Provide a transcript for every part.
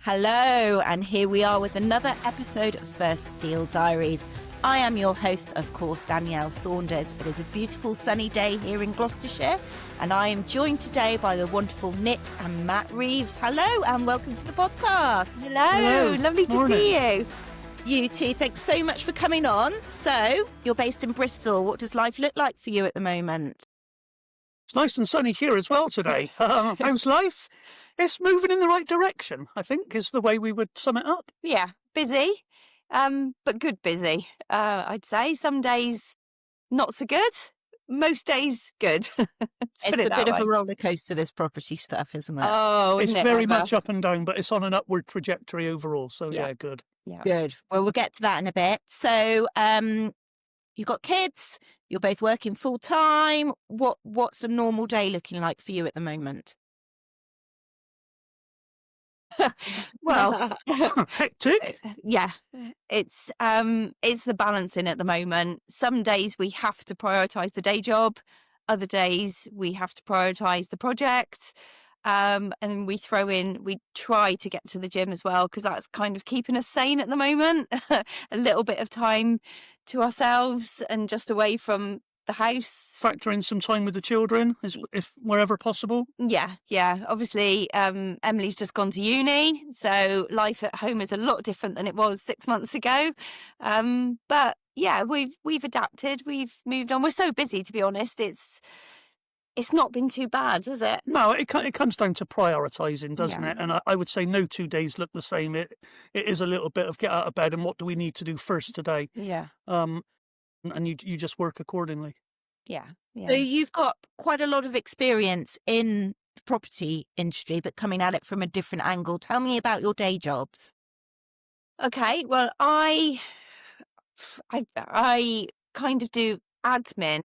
Hello, and here we are with another episode of First Deal Diaries. I am your host, of course, Danielle Saunders. It is a beautiful sunny day here in Gloucestershire, and I am joined today by the wonderful Nic and Matt Reeves. Hello, and welcome to the podcast. Hello. Lovely to see you. You too. Thanks so much for coming on. So, you're based in Bristol. What does life look like for you at the moment? It's nice and sunny here as well today. How's life? It's moving in the right direction, I think, is the way we would sum it up. Yeah, busy, but good busy, I'd say. Some days not so good, most days good. It's a bit of a roller coaster, this property stuff, isn't it? Oh, It's isn't it very ever? much up and down, but it's on an upward trajectory overall. So, yeah, good. Yeah. Good. Well, we'll get to that in a bit. So, you've got kids, you're both working full time. What's a normal day looking like for you at the moment? Well, Hectic. yeah, it's the balancing at the moment. Some days we have to prioritise the day job, other days we have to prioritise the project. And then we try to get to the gym as well, because that's kind of keeping us sane at the moment. A little bit of time to ourselves and just away from the house. Factor in some time with the children, if wherever possible. Yeah. Obviously, Emily's just gone to uni, so life at home is a lot different than it was 6 months ago. But yeah, we've adapted, we've moved on. We're so busy, to be honest. It's not been too bad, has it? No, it comes down to prioritising, doesn't it? And I would say no 2 days look the same. It is a little bit of get out of bed and what do we need to do first today? Yeah. And you just work accordingly. Yeah. So you've got quite a lot of experience in the property industry, but coming at it from a different angle. Tell me about your day jobs. Okay. Well, I kind of do admin.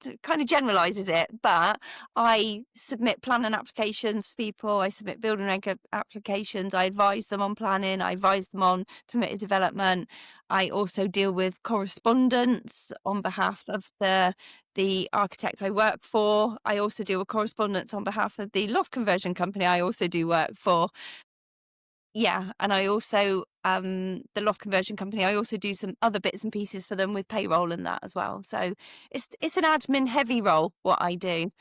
It kind of generalises it, but I submit planning applications for people. I submit building reg applications. I advise them on planning. I advise them on permitted development. I also deal with correspondence on behalf of the architect I work for. I also deal with correspondence on behalf of the loft conversion company I also do work for. Yeah, and I also, the loft conversion company, I also do some other bits and pieces for them with payroll and that as well. So it's an admin heavy role, what I do,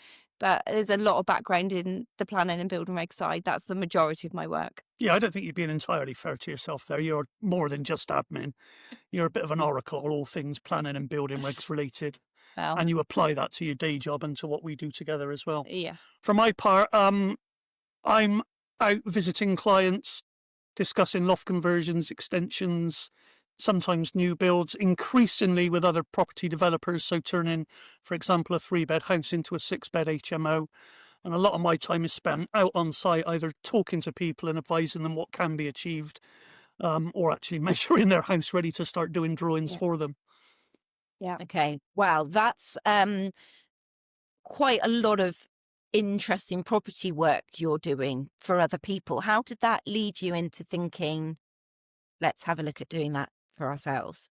but there's a lot of background in the planning and building reg side. That's the majority of my work. Yeah, I don't think you're being entirely fair to yourself there. You're more than just admin. You're a bit of an oracle, all things planning and building regs related. Well, And you apply that to your day job and to what we do together as well. yeah. For my part, I'm out visiting clients, discussing loft conversions, extensions, sometimes new builds, increasingly with other property developers. So turning, for example, a 3-bed house into a 6-bed HMO. And a lot of my time is spent out on site, either talking to people and advising them what can be achieved, or actually measuring their house ready to start doing drawings for them. Yeah. Okay. Wow. That's quite a lot of interesting property work you're doing for other people. How did that lead you into thinking, let's have a look at doing that for ourselves?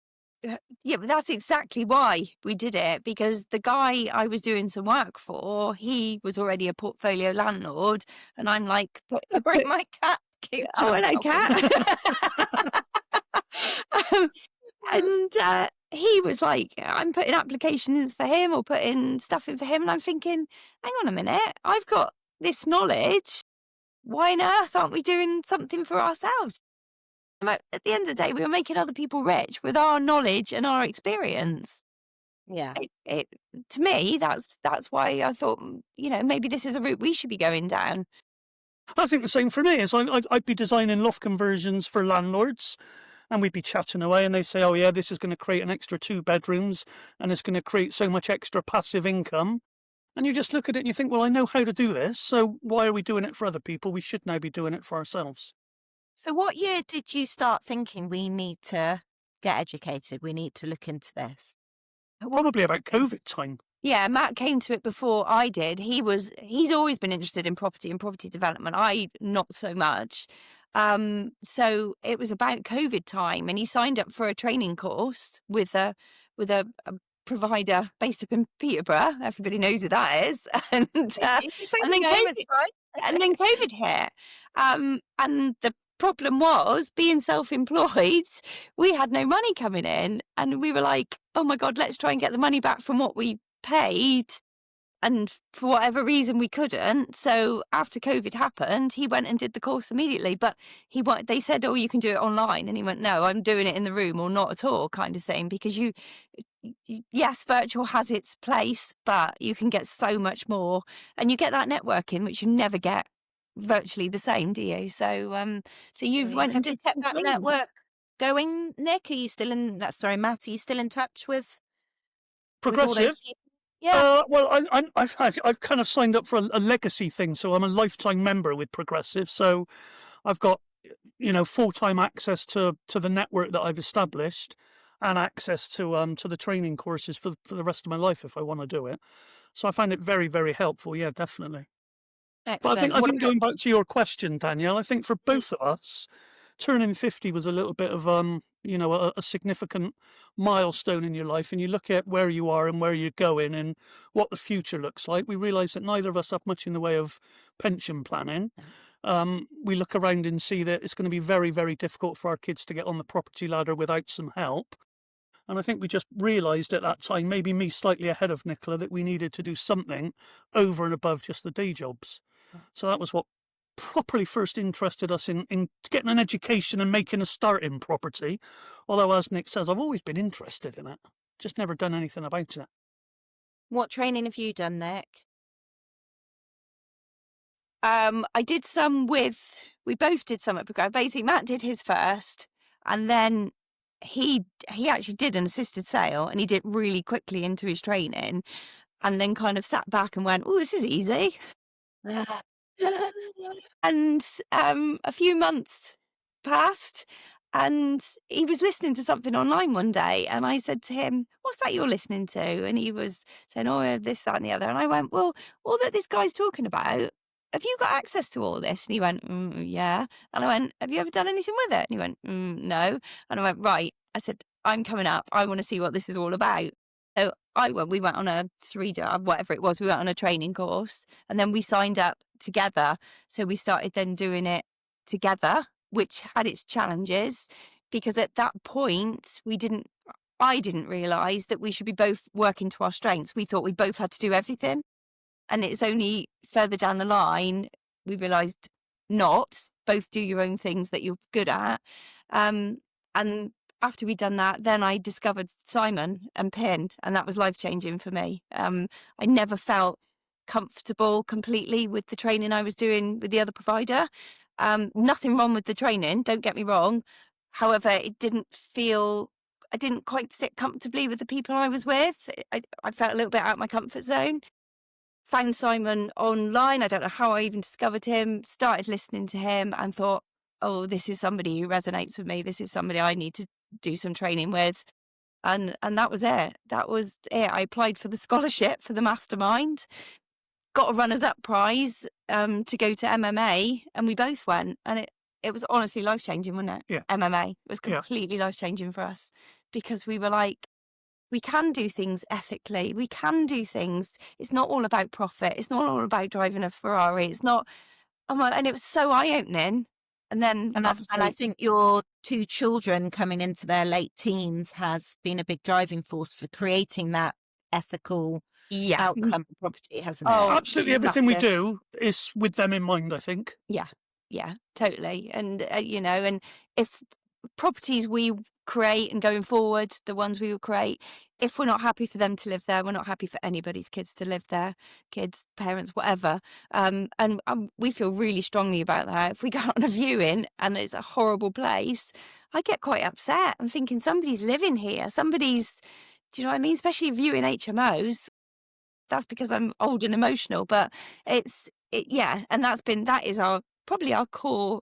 Yeah, but that's exactly why we did it, because the guy I was doing some work for, he was already a portfolio landlord, and I'm like, Sorry, my cat keeps oh, hello, jumping. cat. And he was like, I'm putting applications for him or putting stuff in for him, and I'm thinking, hang on a minute, I've got this knowledge. Why on earth aren't we doing something for ourselves? At the end of the day, we were making other people rich with our knowledge and our experience. Yeah. To me, that's why I thought, maybe this is a route we should be going down. I think the same for me. Is I'd be designing loft conversions for landlords, and we'd be chatting away, and they say, "Oh yeah, this is going to create an extra 2 bedrooms, and it's going to create so much extra passive income." And you just look at it and you think, "Well, I know how to do this, so why are we doing it for other people? We should now be doing it for ourselves." So what year did you start thinking we need to get educated? We need to look into this? Probably about COVID time. Yeah, Matt came to it before I did. He's always been interested in property and property development. I not so much. So it was about COVID time, and he signed up for a training course with a provider based up in Peterborough. Everybody knows who that is. And then COVID hit. And the problem was, being self-employed, we had no money coming in, and we were like, oh my God, let's try and get the money back from what we paid. And for whatever reason, we couldn't. So after COVID happened, he went and did the course immediately. But they said, oh, you can do it online. And he went, no, I'm doing it in the room or not at all, kind of thing. Because yes, virtual has its place, but you can get so much more. And you get that networking, which you never get virtually the same, do you? So you went and did kept that network going, Nic? Are you still in, sorry, Matt, are you still in touch with all Progressive. those people? Yeah. Well, I've kind of signed up for a legacy thing, so I'm a lifetime member with Progressive. So I've got, full-time access to the network that I've established, and access to the training courses for the rest of my life if I want to do it. So I find it very, very helpful. Yeah, definitely. Excellent. But I think going back to your question, Danielle, I think for both of us, turning 50 was a little bit of a significant milestone in your life, and you look at where you are and where you're going and what the future looks like. We realise that neither of us have much in the way of pension planning. We look around and see that it's going to be very, very difficult for our kids to get on the property ladder without some help. And I think we just realised at that time, maybe me slightly ahead of Nicola, that we needed to do something over and above just the day jobs. So that was what properly first interested us in getting an education and making a start in property. Although, as Nic says, I've always been interested in it, just never done anything about it. What training have you done, Nic? I did some we both did some at Progressive. Basically, Matt did his first, and then he actually did an assisted sale, and he did really quickly into his training, and then kind of sat back and went, oh, this is easy. And a few months passed, and he was listening to something online one day, and I said to him, what's that you're listening to? And he was saying, oh, this, that, and the other. And I went, well, all that this guy's talking about, have you got access to all this? And he went, yeah. And I went, have you ever done anything with it? And he went, no. And I went, right. I said, I'm coming up. I want to see what this is all about. So we went on a 3-day, whatever it was, we went on a training course, and then we signed up together. So we started then doing it together, which had its challenges, because at that point I didn't realise that we should be both working to our strengths. We thought we both had to do everything. And it's only further down the line we realised not. Both do your own things that you're good at. And after we'd done that, then I discovered Simon and Pin, and that was life-changing for me. I never felt comfortable completely with the training I was doing with the other provider. Nothing wrong with the training, don't get me wrong. However, I didn't quite sit comfortably with the people I was with. I felt a little bit out of my comfort zone. Found Simon online. I don't know how I even discovered him, started listening to him and thought, oh, this is somebody who resonates with me. This is somebody I need to do some training with. And that was it. That was it. I applied for the scholarship for the mastermind, got a runners-up prize to go to MMA, and we both went. And it was honestly life-changing, wasn't it? Yeah. MMA. It was completely life-changing for us, because we were like, we can do things ethically. We can do things. It's not all about profit. It's not all about driving a Ferrari. It's not. And it was so eye-opening. And then, and I think your 2 children coming into their late teens has been a big driving force for creating that ethical outcome for property, hasn't it? Oh, absolutely. Everything we do is with them in mind, I think. Yeah, totally. And, and if properties we create and going forward, the ones we will create, if we're not happy for them to live there, we're not happy for anybody's kids to live there, kids, parents, whatever. And we feel really strongly about that. If we go on a viewing and it's a horrible place, I get quite upset. I'm thinking somebody's living here. Do you know what I mean? Especially viewing HMOs. That's because I'm old and emotional, but and that is probably our core.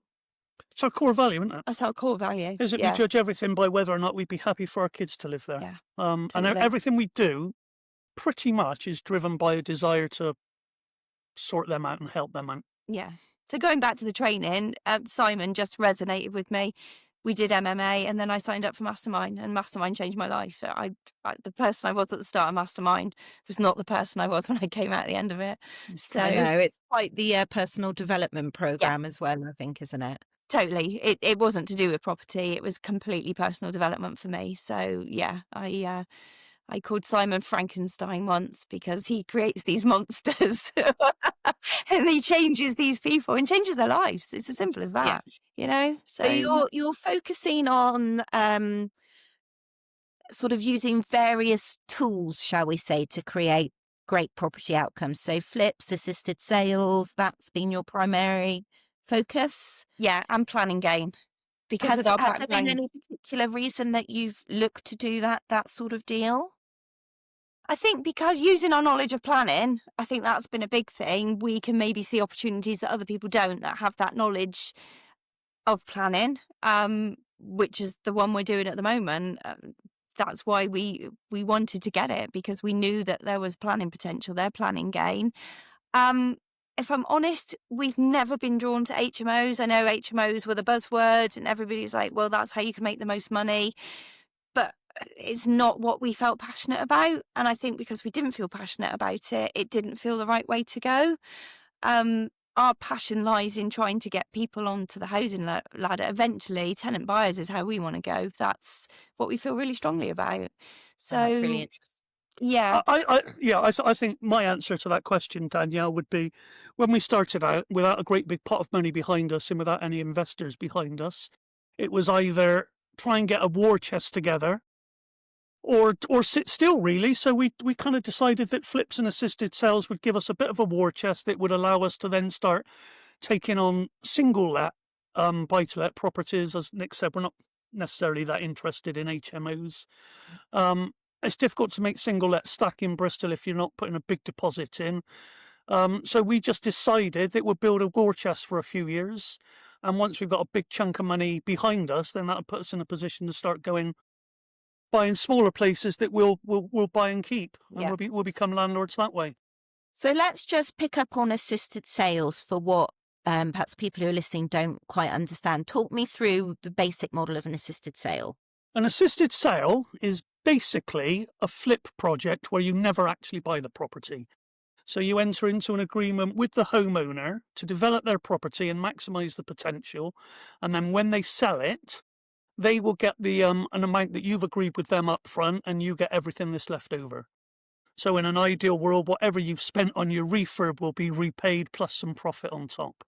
It's our core value, isn't it? That's our core value. Is it we judge everything by whether or not we'd be happy for our kids to live there? Yeah. And everything we do pretty much is driven by a desire to sort them out and help them out. Yeah. So going back to the training, Simon just resonated with me. We did MMA, and then I signed up for Mastermind, and Mastermind changed my life. The person I was at the start of Mastermind was not the person I was when I came out at the end of it. So I know, it's quite the personal development program as well, I think, isn't it? Totally. It wasn't to do with property. It was completely personal development for me. So yeah, I called Simon Frankenstein once because he creates these monsters and he changes these people and changes their lives. It's as simple as Yeah. that, you know? So you're focusing on sort of using various tools, shall we say, to create great property outcomes. So flips, assisted sales, that's been your primary focus. yeah, and planning gain. Because with our Has there been background, any particular reason that you've looked to do that sort of deal? I think because using our knowledge of planning, I think that's been a big thing. We can maybe see opportunities that other people don't, that have that knowledge of planning, which is the one we're doing at the moment. That's why we wanted to get it, because we knew that there was planning potential there, planning gain. If I'm honest, we've never been drawn to HMOs. I know HMOs were the buzzword and everybody's like, well, that's how you can make the most money. But it's not what we felt passionate about. And I think because we didn't feel passionate about it, it didn't feel the right way to go. Our passion lies in trying to get people onto the housing ladder. Eventually, tenant buyers is how we want to go. That's what we feel really strongly about. So, That's really interesting. yeah. I think my answer to that question, Danielle, would be when we started out without a great big pot of money behind us and without any investors behind us, it was either try and get a war chest together or sit still, really. So we kind of decided that flips and assisted sales would give us a bit of a war chest that would allow us to then start taking on single let buy-to-let properties. As Nic said, we're not necessarily that interested in HMOs. It's difficult to make single let stack in Bristol if you're not putting a big deposit in. So we just decided that we'll build a war chest for a few years. And once we've got a big chunk of money behind us, then that'll put us in a position to start buying smaller places that we'll buy and keep. And Yeah. we'll become landlords that way. So let's just pick up on assisted sales for what perhaps people who are listening don't quite understand. Talk me through the basic model of an assisted sale. An assisted sale is basically a flip project where you never actually buy the property. So you enter into an agreement with the homeowner to develop their property and maximise the potential. And then when they sell it, they will get the an amount that you've agreed with them up front, and you get everything that's left over. So in an ideal world, whatever you've spent on your refurb will be repaid plus some profit on top.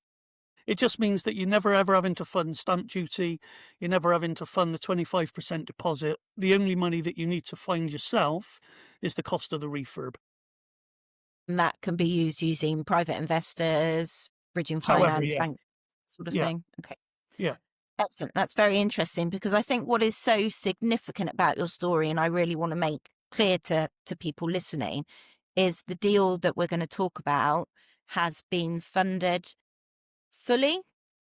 It just means that you're never ever having to fund stamp duty. You're never having to fund the 25% deposit. The only money that you need to find yourself is the cost of the refurb. And that can be used using private investors, bridging However, finance, yeah. bank sort of Yeah. thing. Okay. Yeah. Excellent. That's very interesting, because I think what is so significant about your story, and I really want to make clear to people listening, is the deal that we're going to talk about has been funded fully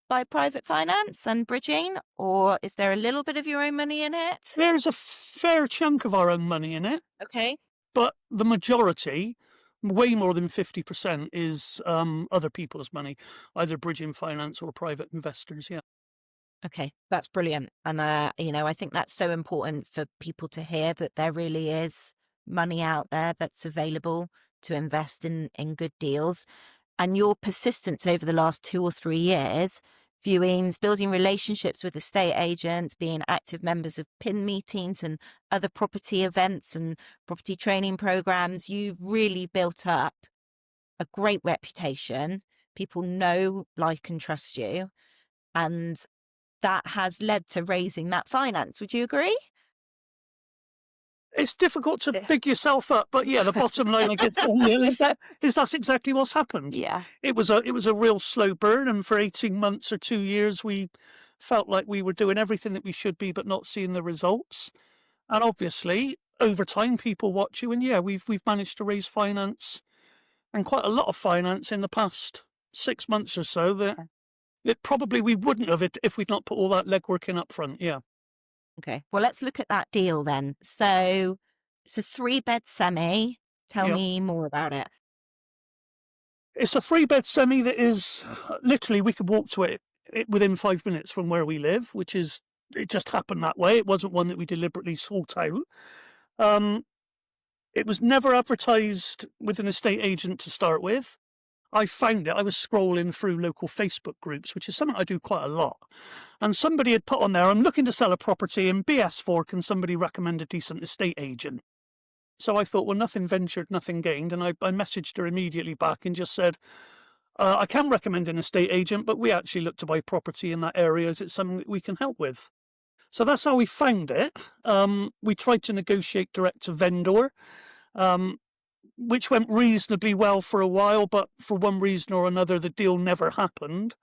by private finance and bridging, or is there a little bit of your own money in it? There's a fair chunk of our own money in it, Okay. but the majority, way more than 50%, is other people's money, either bridging finance or private investors. Yeah. Okay, that's brilliant. And, I think that's so important for people to hear, that there really is money out there that's available to invest in good deals. And your persistence over the last 2 or 3 years, viewings, building relationships with estate agents, being active members of PIN meetings and other property events and property training programs, you've really built up a great reputation. People know, like, and trust you. And that has led to raising that finance. Would you agree? It's difficult to big yourself up, but yeah, the bottom line, I guess, is that's exactly what's happened. Yeah. It was a real slow burn, and for 18 months or 2 years, we felt like we were doing everything that we should be, but not seeing the results. And obviously, over time, people watch you, and yeah, we've managed to raise finance, and quite a lot of finance in the past 6 months or so that probably we wouldn't have if we'd not put all that legwork in up front. Yeah. Okay. Well, let's look at that deal then. So it's a 3-bed semi. Tell Yeah. me more about it. It's a 3-bed semi that is literally, we could walk to it within 5 minutes from where we live, it just happened that way. It wasn't one that we deliberately sought out. It was never advertised with an estate agent to start with. I found it. I was scrolling through local Facebook groups, which is something I do quite a lot. And somebody had put on there, I'm looking to sell a property in BS4. Can somebody recommend a decent estate agent? So I thought, well, nothing ventured, nothing gained. And I messaged her immediately back and just said, I can recommend an estate agent, but we actually look to buy property in that area. Is it something that we can help with? So that's how we found it. We tried to negotiate direct to vendor, which went reasonably well for a while, but for one reason or another, the deal never happened.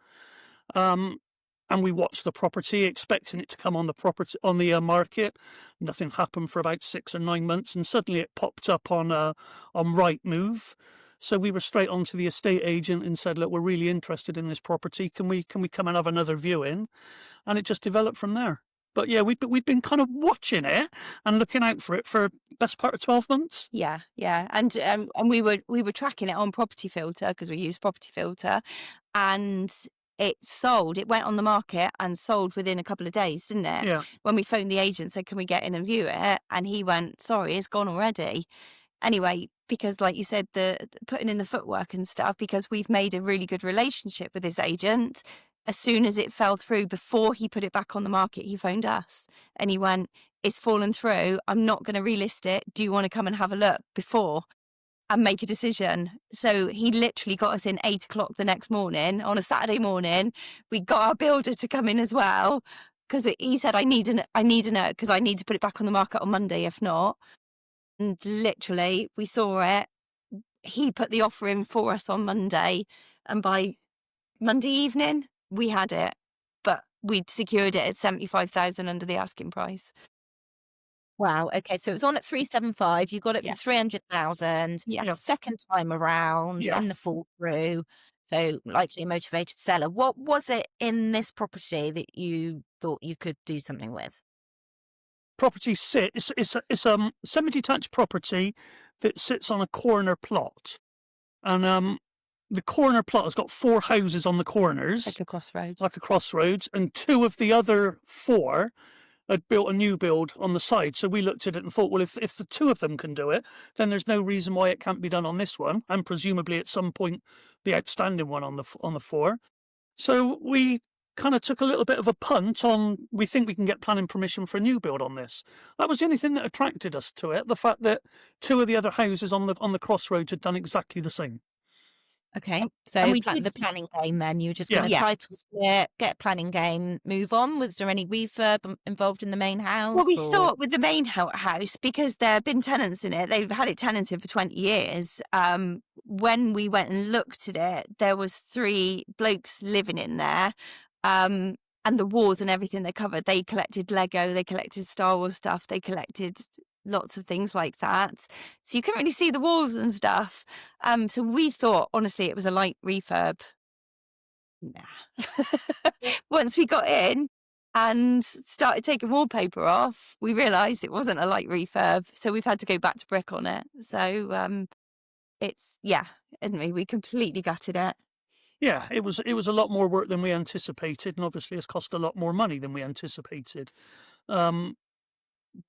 And we watched the property, expecting it to come on the market. Nothing happened for about 6 or 9 months, and suddenly it popped up on Rightmove. So we were straight on to the estate agent and said, look, we're really interested in this property. Can we come and have another viewing? And it just developed from there. But yeah, we'd been kind of watching it and looking out for it for best part of 12 months. Yeah, and we were tracking it on Property Filter because we use Property Filter, and it sold. It went on the market and sold within a couple of days, didn't it? Yeah. When we phoned the agent, said, "Can we get in and view it?" And he went, "Sorry, it's gone already." Anyway, because like you said, the putting in the footwork and stuff, because we've made a really good relationship with this agent. As soon as it fell through, before he put it back on the market, he phoned us and he went, "It's fallen through. I'm not going to relist it. Do you want to come and have a look before and make a decision?" So he literally got us in 8 o'clock the next morning on a Saturday morning. We got our builder to come in as well because he said, I need a note because I need to put it back on the market on Monday, if not. And literally, we saw it. He put the offer in for us on Monday, and by Monday evening, we had it, but we'd secured it at 75,000 under the asking price. Wow. Okay. So it was on at 375. You got it Yeah. for 300,000. Yes. Second time around in the Yes. fall through. So likely a motivated seller. What was it in this property that you thought you could do something with? Property it's a semi-detached property that sits on a corner plot, and the corner plot has got 4 houses on the corners, Like a crossroads. like a crossroads, and 2 of the other 4 had built a new build on the side. So we looked at it and thought, well, if the 2 of them can do it, then there's no reason why it can't be done on this one, and presumably at some point the outstanding one on the 4. So we kind of took a little bit of a punt on, we think we can get planning permission for a new build on this. That was the only thing that attracted us to it, the fact that 2 of the other houses on the crossroads had done exactly the same. Okay. So and we the did- planning game then, you were just Yeah. going to Yeah. title split, get a planning game, move on. Was there any refurb involved in the main house? Well, we or- thought with the main house, because there have been tenants in it, they've had it tenanted for 20 years. When we went and looked at it, there was 3 blokes living in there. And the walls and everything they covered, they collected Lego, they collected Star Wars stuff, they collected lots of things like that. So you couldn't really see the walls and stuff. So we thought, honestly, it was a light refurb. Nah. Once we got in and started taking wallpaper off, we realised it wasn't a light refurb. So we've had to go back to brick on it. So it's, hadn't we? We completely gutted it. Yeah, it was a lot more work than we anticipated, and obviously it's cost a lot more money than we anticipated.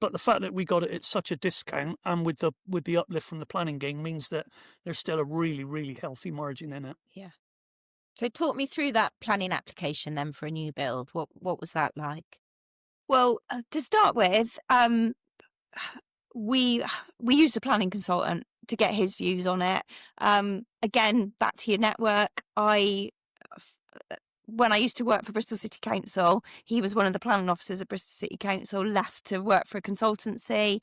But the fact that we got it at such a discount, and with the uplift from the planning game, means that there's still a really, really healthy margin in it. Yeah. So talk me through that planning application then for a new build. What was that like? Well, to start with, we used a planning consultant to get his views on it. Again, back to your network. When I used to work for Bristol City Council, he was one of the planning officers at Bristol City Council, left to work for a consultancy.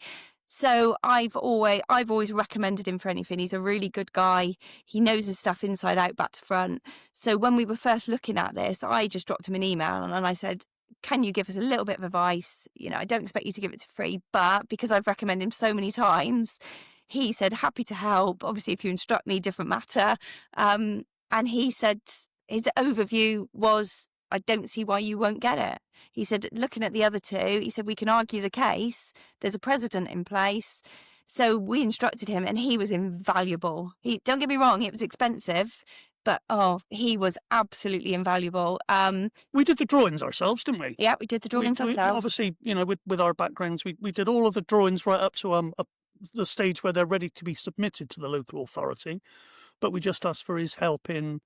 So I've always recommended him for anything. He's a really good guy. He knows his stuff inside out, back to front. So when we were first looking at this, I just dropped him an email and I said, "Can you give us a little bit of advice? I don't expect you to give it for free, but because I've recommended him so many times," he said, "Happy to help. Obviously, if you instruct me, different matter." And he said his overview was, "I don't see why you won't get it." He said, looking at the other 2, he said, "We can argue the case. There's a precedent in place." So we instructed him and he was invaluable. Don't get me wrong, it was expensive, but he was absolutely invaluable. We did the drawings ourselves, didn't we? Yeah, we did the drawings ourselves. Obviously, with our backgrounds, we did all of the drawings right up to the stage where they're ready to be submitted to the local authority. but we just asked for his help in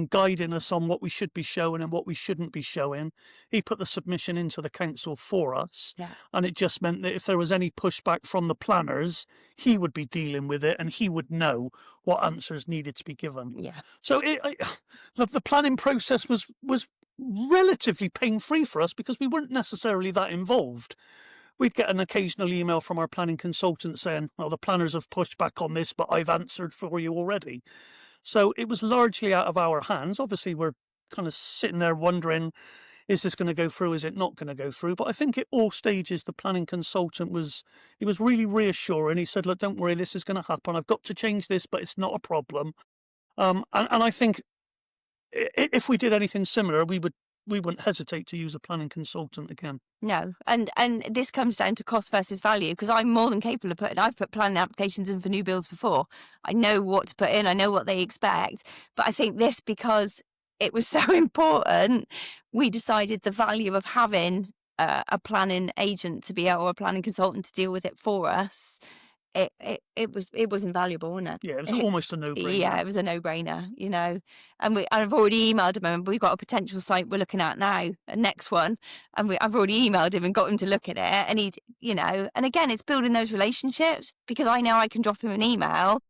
guiding us on what we should be showing and what we shouldn't be showing. He put the submission into the council for us, Yeah. and it just meant that if there was any pushback from the planners, he would be dealing with it and he would know what answers needed to be given. Yeah. So the planning process was relatively pain-free for us because we weren't necessarily that involved. We'd get an occasional email from our planning consultant saying, well, the planners have pushed back on this, but I've answered for you already. So it was largely out of our hands. Obviously, we're kind of sitting there wondering, is this going to go through? Is it not going to go through? But I think at all stages, the planning consultant was really reassuring. He said, look, don't worry, this is going to happen. I've got to change this, but it's not a problem. And I think if we did anything similar, we wouldn't hesitate to use a planning consultant again. No, and this comes down to cost versus value, because I'm more than capable of I've put planning applications in for new builds before. I know what to put in, I know what they expect, but I think this, because it was so important, we decided the value of having a planning agent to be able, or a planning consultant to deal with it for us. It was invaluable, wasn't it? Yeah, it was almost a no-brainer. Yeah, it was a no-brainer, you know. And I've already emailed him, and we've got a potential site we're looking at now, a next one, and I've already emailed him and got him to look at it. And he, you know, and again, it's building those relationships, because I know I can drop him an email.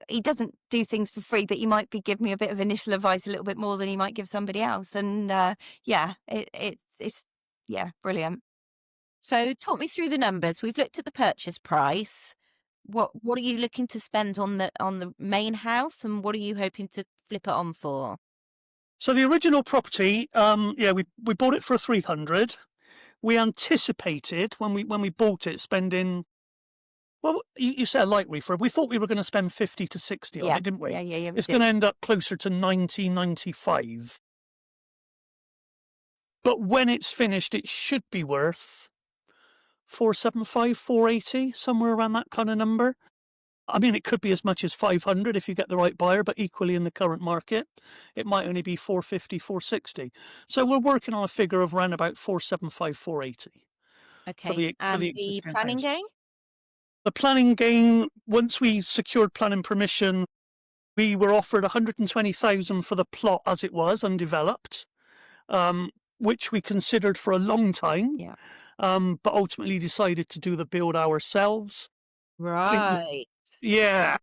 He doesn't do things for free, but he might give me a bit of initial advice, a little bit more than he might give somebody else. And yeah, it's brilliant. So talk me through the numbers. We've looked at the purchase price. What are you looking to spend on the main house, and what are you hoping to flip it on for? So the original property, we bought it for 300. We anticipated when we bought it spending, well, you said a light refurb. We thought we were going to spend 50 to 60 on it, didn't we? Yeah. It's going to end up closer to 90, 95. But when it's finished, it should be worth 475, 480, somewhere around that kind of number. I mean, it could be as much as 500 if you get the right buyer, but equally in the current market, it might only be 450, 460. So we're working on a figure of around about 475, 480. Okay, and the planning gain? The planning gain, once we secured planning permission, we were offered 120,000 for the plot as it was, undeveloped, which we considered for a long time. Yeah. But ultimately decided to do the build ourselves. Right. Yeah,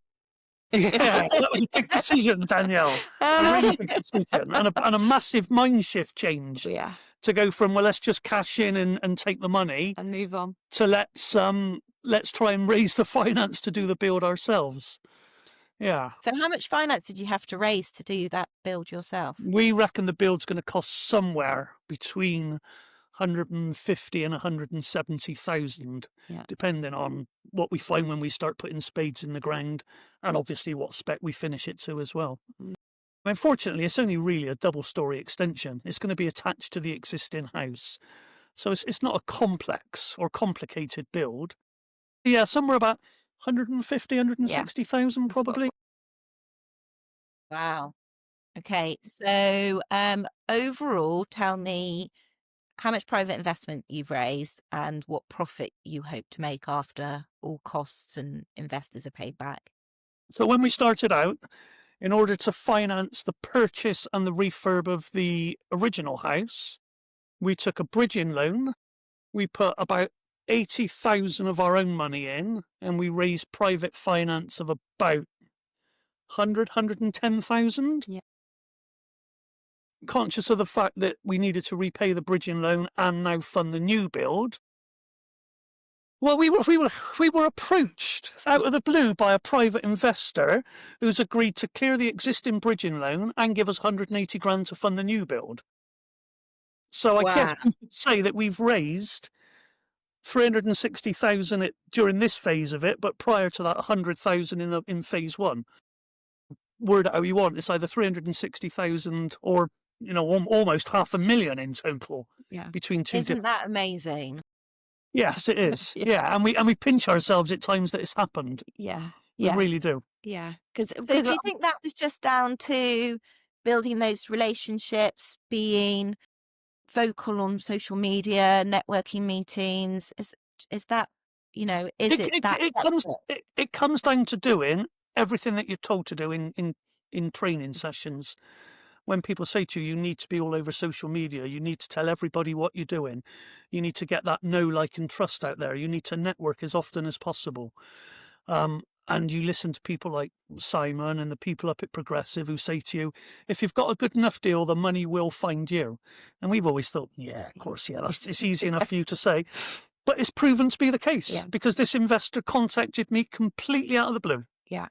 that was a big decision, Danielle. A really big decision, and a massive mind shift change. Yeah. To go from, well, let's just cash in and take the money, And move on, to let's try and raise the finance to do the build ourselves. Yeah. So how much finance did you have to raise to do that build yourself? We reckon the build's going to cost somewhere between 150 and 170,000, depending on what we find when we start putting spades in the ground, and obviously what spec we finish it to as well. Unfortunately, it's only really a double-storey extension. It's going to be attached to the existing house, so it's not a complex or complicated build. Yeah, somewhere about 150, 160,000 probably. Wow. Okay, so overall, tell me how much private investment you've raised and what profit you hope to make after all costs and investors are paid back. So when we started out, in order to finance the purchase and the refurb of the original house, we took a bridging loan. We put about 80,000 of our own money in, and we raised private finance of about 110,000. Yeah. Conscious of the fact that we needed to repay the bridging loan and now fund the new build. Well, we were approached out of the blue by a private investor who's agreed to clear the existing bridging loan and give us 180 grand to fund the new build. So I guess we could say that we've raised 360,000 during this phase of it, but prior to that, 100,000 in phase one. Word it how you want. It's either 360,000 or, you know, almost 500,000 in total. Yeah. Between two. Isn't that amazing? Yes, it is. Yeah, and we pinch ourselves at times that it's happened. Yeah. We really do. Yeah. So do you think that was just down to building those relationships, being vocal on social media, networking meetings? Is that, you know, it comes down to doing everything that you're told to do in training sessions. When people say to you, you need to be all over social media, you need to tell everybody what you're doing, you need to get that know, like, and trust out there, you need to network as often as possible. And you listen to people like Simon and the people up at Progressive who say to you, if you've got a good enough deal, the money will find you. And we've always thought, yeah, of course, yeah, it's easy enough for you to say. But it's proven to be the case because this investor contacted me completely out of the blue. Yeah.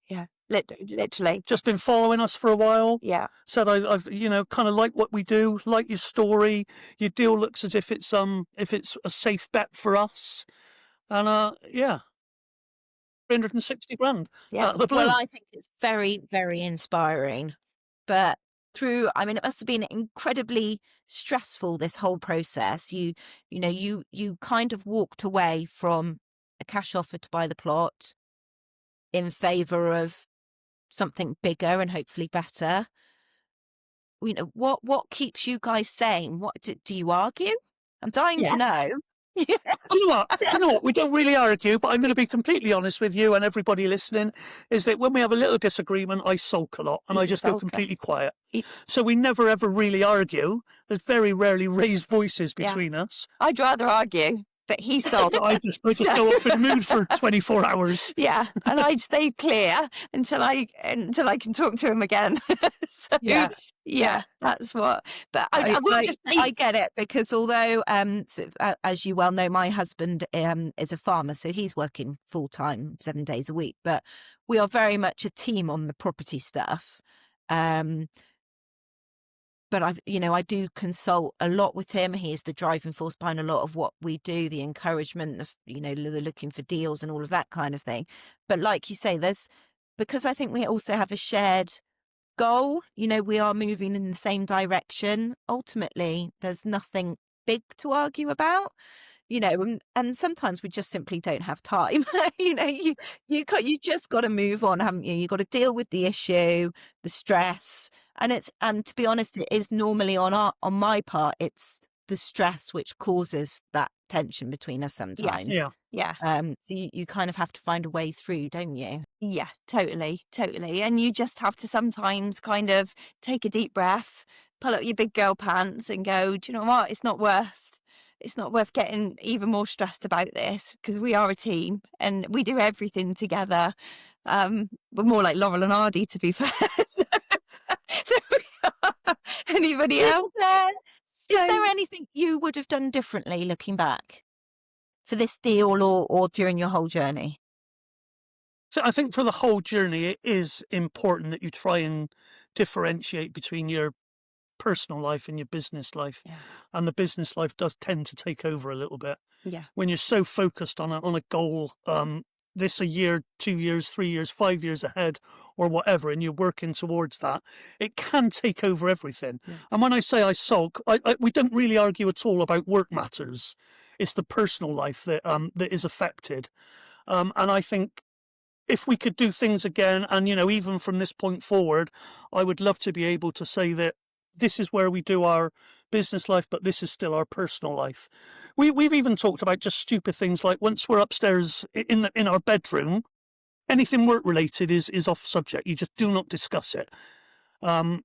Yeah. Literally. Just been following us for a while. Yeah. Said I've kind of like what we do, like your story. Your deal looks as if it's a safe bet for us. And 360 grand Yeah. out of the blue. Well, I think it's very, very inspiring. But it must have been incredibly stressful, this whole process. You kind of walked away from a cash offer to buy the plot in favour of something bigger and hopefully better. What keeps you guys sane? What do you argue? I'm dying to know. Do you know what? We don't really argue, but I'm going to be completely honest with you and everybody listening, is that when we have a little disagreement, I sulk a lot and I just go completely quiet. So we never, ever really argue. There's very rarely raised voices between us. I'd rather argue, but he's sulk. I just go off in the mood for 24 hours. Yeah, and I'd stay clear until I can talk to him again. So, yeah, that's what. But I will just say, I get it, because although, as you well know, my husband is a farmer, so he's working full time, 7 days a week. But we are very much a team on the property stuff. But I do consult a lot with him. He is the driving force behind a lot of what we do, the encouragement, the looking for deals and all of that kind of thing. But like you say, because I think we also have a shared goal, we are moving in the same direction. Ultimately, there's nothing big to argue about, and sometimes we just simply don't have time. You just got to move on, haven't you? You got to deal with the issue, the stress, and to be honest, it is normally on my part, it's the stress which causes that tension between us sometimes. Yeah. So you kind of have to find a way through, don't you? Yeah, totally. And you just have to sometimes kind of take a deep breath, pull up your big girl pants and go, do you know what? It's not worth getting even more stressed about this, because we are a team and we do everything together. We're more like Laurel and Hardy, to be fair. There we are. Anybody else? Is there anything you would have done differently looking back for this deal or during your whole journey? So I think for the whole journey, it is important that you try and differentiate between your personal life and your business life. Yeah. And the business life does tend to take over a little bit. Yeah. When you're so focused on a goal, this a year, 2 years, 3 years, 5 years ahead or whatever, and you're working towards that, it can take over everything. Yeah. And when I say I sulk, we don't really argue at all about work matters. It's the personal life that is affected. And I think if we could do things again, and, even from this point forward, I would love to be able to say that this is where we do our business life, but this is still our personal life. We've even talked about just stupid things like once we're upstairs in our bedroom, anything work related is off subject. You just do not discuss it. And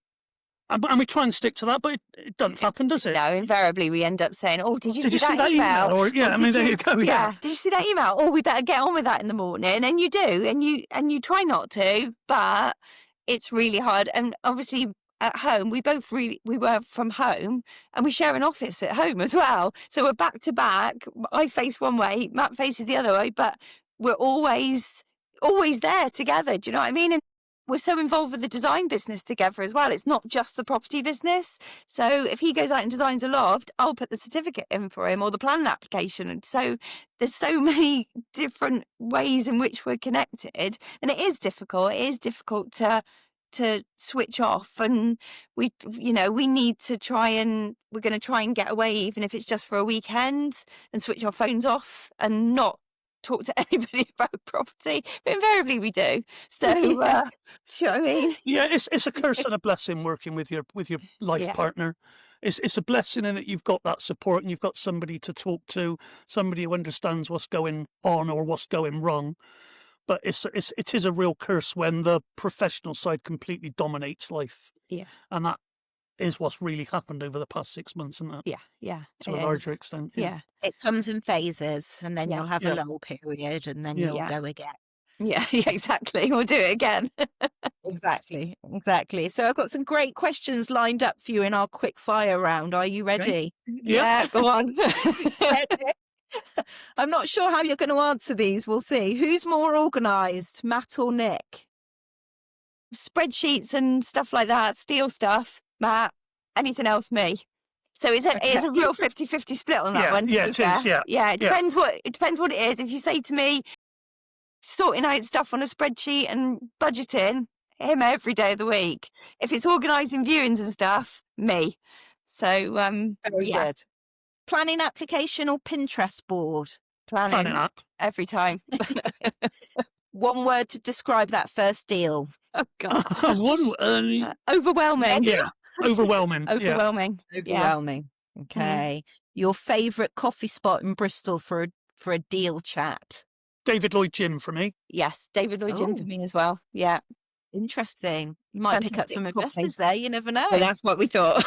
we try and stick to that, but it doesn't happen, does it? No, invariably we end up saying, "Oh, did you see that email?" Or, there you go. Yeah. Did you see that email? Oh, we better get on with that in the morning. And you do, and you try not to, but it's really hard. And obviously, at home, we work from home, and we share an office at home as well. So we're back to back. I face one way, Matt faces the other way, but we're always there together. Do you know what I mean? And we're so involved with the design business together as well. It's not just the property business. So if he goes out and designs a loft, I'll put the certificate in for him or the planning application. And so there's so many different ways in which we're connected, and it is difficult. It is difficult to switch off, and we need to we're going to try and get away, even if it's just for a weekend, and switch our phones off and not talk to anybody about property, but invariably we do. So, do you know what I mean? Yeah, it's a curse and a blessing working with your life partner. It's a blessing in that you've got that support and you've got somebody to talk to, somebody who understands what's going on or what's going wrong. But it is a real curse when the professional side completely dominates life. Yeah. And that is what's really happened over the past 6 months, isn't it? Yeah. To a it larger is. extent. Yeah. It comes in phases, and then Yeah. you'll have a Yeah. lull period, and then Yeah. you'll Yeah. go again. Yeah, exactly. We'll do it again. Exactly. So I've got some great questions lined up for you in our quick fire round. Are you ready? Yeah, go on. I'm not sure how you're going to answer these. We'll see. Who's more organised, Matt or Nic? Spreadsheets and stuff like that, steel stuff, Matt. Anything else, me. So it's a real 50-50 split on that Yeah, one, to yeah, be it fair. is, yeah. Yeah, it depends what it is. If you say to me, sorting out stuff on a spreadsheet and budgeting, him every day of the week. If it's organising viewings and stuff, me. So Very yeah, good. Planning application or Pinterest board? planning app. every time. One word to describe that first deal. Oh God, Yeah. overwhelming. Yeah, overwhelming. Yeah. Overwhelming. Yeah. Overwhelming. Okay. Your favourite coffee spot in Bristol for a deal chat? David Lloyd Gym for me. Yes, David Lloyd Gym for Oh. me as well. Yeah. Interesting. You might pick up Fantastic some coffee. investors there. You never know. Well, that's what we thought.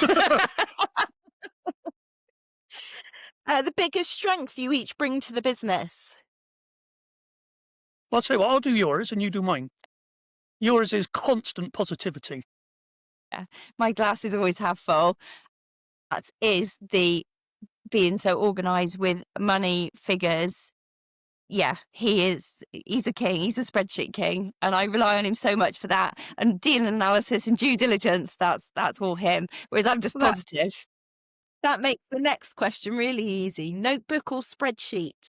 The biggest strength you each bring to the business? Well, I'll tell you what, I'll do yours and you do mine. Yours is constant positivity. My glass is always half full. That is the being so organised with money, figures. Yeah, he's a king. He's a spreadsheet king, and I rely on him so much for that. And deal analysis and due diligence, that's all him. Whereas I'm just Well, positive. That makes the next question really easy. Notebook or spreadsheet?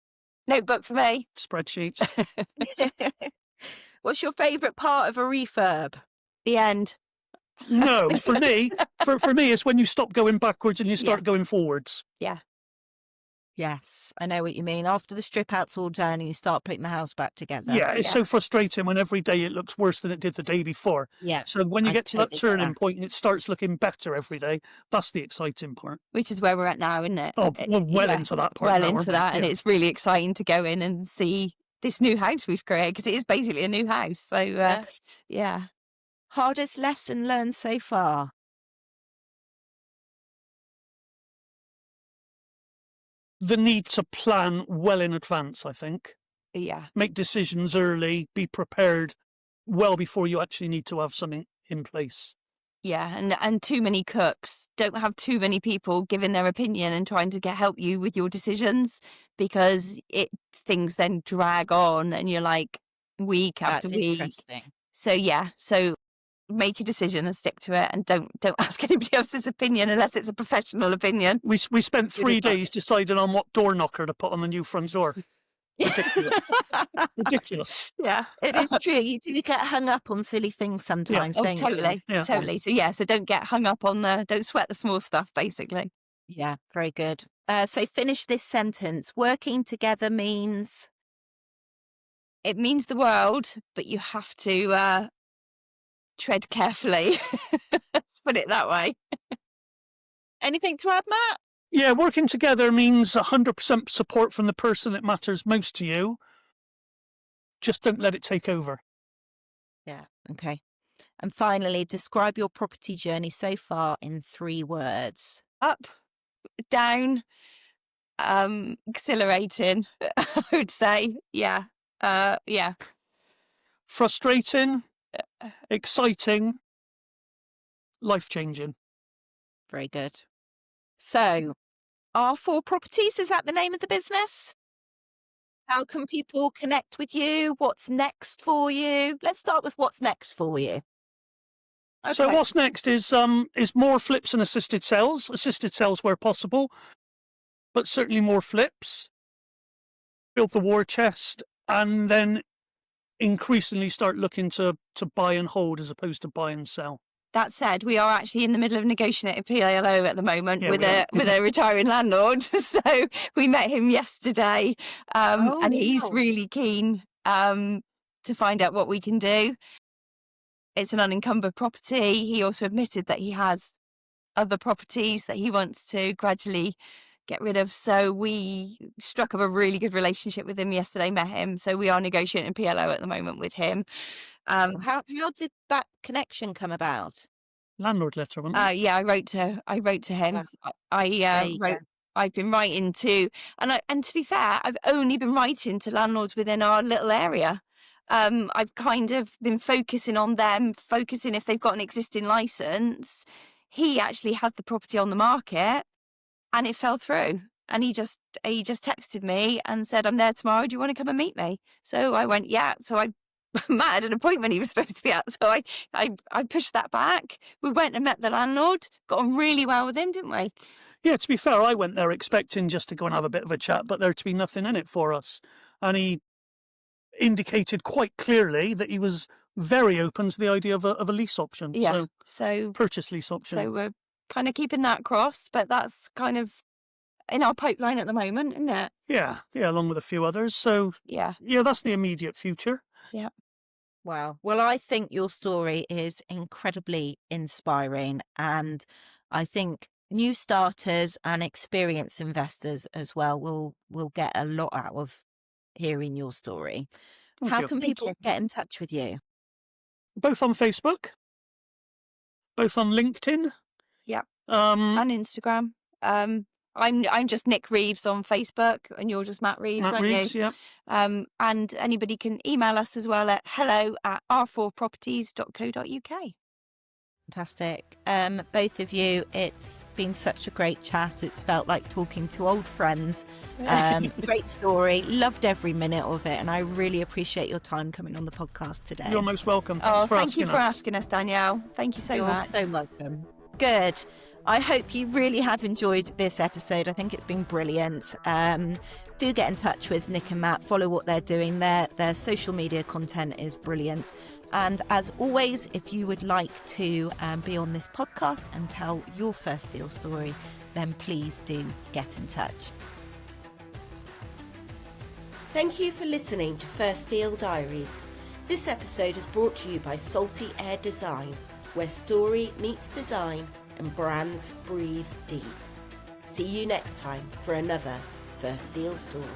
Notebook for me. Spreadsheets. What's your favourite part of a refurb? The end. No, for me, it's when you stop going backwards and you start going forwards. Yeah. Yes, I know what you mean. After the strip out's all done and you start putting the house back together. Yeah, it's so frustrating when every day it looks worse than it did the day before. Yeah. So when you I get to that totally get turning that. point and it starts looking better every day, that's the exciting part. Which is where we're at now, isn't it? Oh, well into that part. Well now, into aren't we? that, and Yeah. it's really exciting to go in and see this new house we've created, because it is basically a new house. So yeah. Hardest lesson learned so far? The need to plan well in advance, I think. Yeah. Make decisions early, be prepared well before you actually need to have something in place. Yeah, and too many cooks. Don't have too many people giving their opinion and trying to help you with your decisions, because things then drag on and you're like week after That's week. interesting. So yeah, make a decision and stick to it, and don't ask anybody else's opinion unless it's a professional opinion. We spent 3 days deciding on what door knocker to put on the new front door. Ridiculous. Ridiculous. Yeah. It is true. You do get hung up on silly things sometimes, Oh, don't you? totally. Yeah. Totally. So don't get hung up on don't sweat the small stuff, basically. Yeah, very good. So finish this sentence. Working together means? It means the world, but you have to tread carefully. Let's put it that way. Anything to add, Matt? Yeah, working together means 100% support from the person that matters most to you. Just don't let it take over. Yeah, okay. And finally, describe your property journey so far in 3 words. Up, down, exhilarating, I would say. Yeah. Yeah. Frustrating, exciting, life-changing. Very good. So, R4 Properties, is that the name of the business? How can people connect with you? What's next for you? Let's start with what's next for you. So Okay. what's next is more flips and assisted sales where possible, but certainly more flips, build the war chest, and then increasingly start looking to buy and hold as opposed to buy and sell. That said, we are actually in the middle of negotiating a PLO at the moment Yeah, with we are. with a retiring landlord. So we met him yesterday, and he's wow. really keen to find out what we can do. It's an unencumbered property. He also admitted that he has other properties that he wants to gradually get rid of. So we struck up a really good relationship with him yesterday, met him. So we are negotiating PLO at the moment with him. How did that connection come about? Landlord letter, wasn't it? Yeah, I wrote to him. There you go. I've been writing to, and to be fair, I've only been writing to landlords within our little area. I've kind of been focusing on them, focusing if they've got an existing license. He actually had the property on the market, and it fell through. And he just texted me and said, "I'm there tomorrow. Do you want to come and meet me?" So I went, yeah. So Matt had an appointment he was supposed to be at, so I pushed that back. We went and met the landlord, got on really well with him, didn't we? Yeah, to be fair, I went there expecting just to go and have a bit of a chat, but there to be nothing in it for us. And he indicated quite clearly that he was very open to the idea of a lease option. Yeah. So purchase lease option. So we're kind of keeping that crossed, but that's kind of in our pipeline at the moment, isn't it? Yeah, along with a few others. So yeah, that's the immediate future. Yeah. Wow. Well, I think your story is incredibly inspiring, and I think new starters and experienced investors as well will get a lot out of hearing your story. How can people get in touch with you? Both on Facebook, both on LinkedIn. Yeah. And Instagram. I'm just Nic Reeves on Facebook, and you're just Matt Reeves, aren't you? Yeah. And anybody can email us as well at hello@r4properties.co.uk. Fantastic. Both of you, it's been such a great chat. It's felt like talking to old friends. Great story. Loved every minute of it. And I really appreciate your time coming on the podcast today. You're most welcome. Thank you for asking us, Danielle. Thank you so much. You're so welcome. Good. I hope you really have enjoyed this episode. I think it's been brilliant. Do get in touch with Nic and Matt. Follow what they're doing. Their social media content is brilliant. And as always, if you would like to be on this podcast and tell your first deal story, then please do get in touch. Thank you for listening to First Deal Diaries. This episode is brought to you by Salty Air Design, where story meets design and brands breathe deep. See you next time for another First Deal story.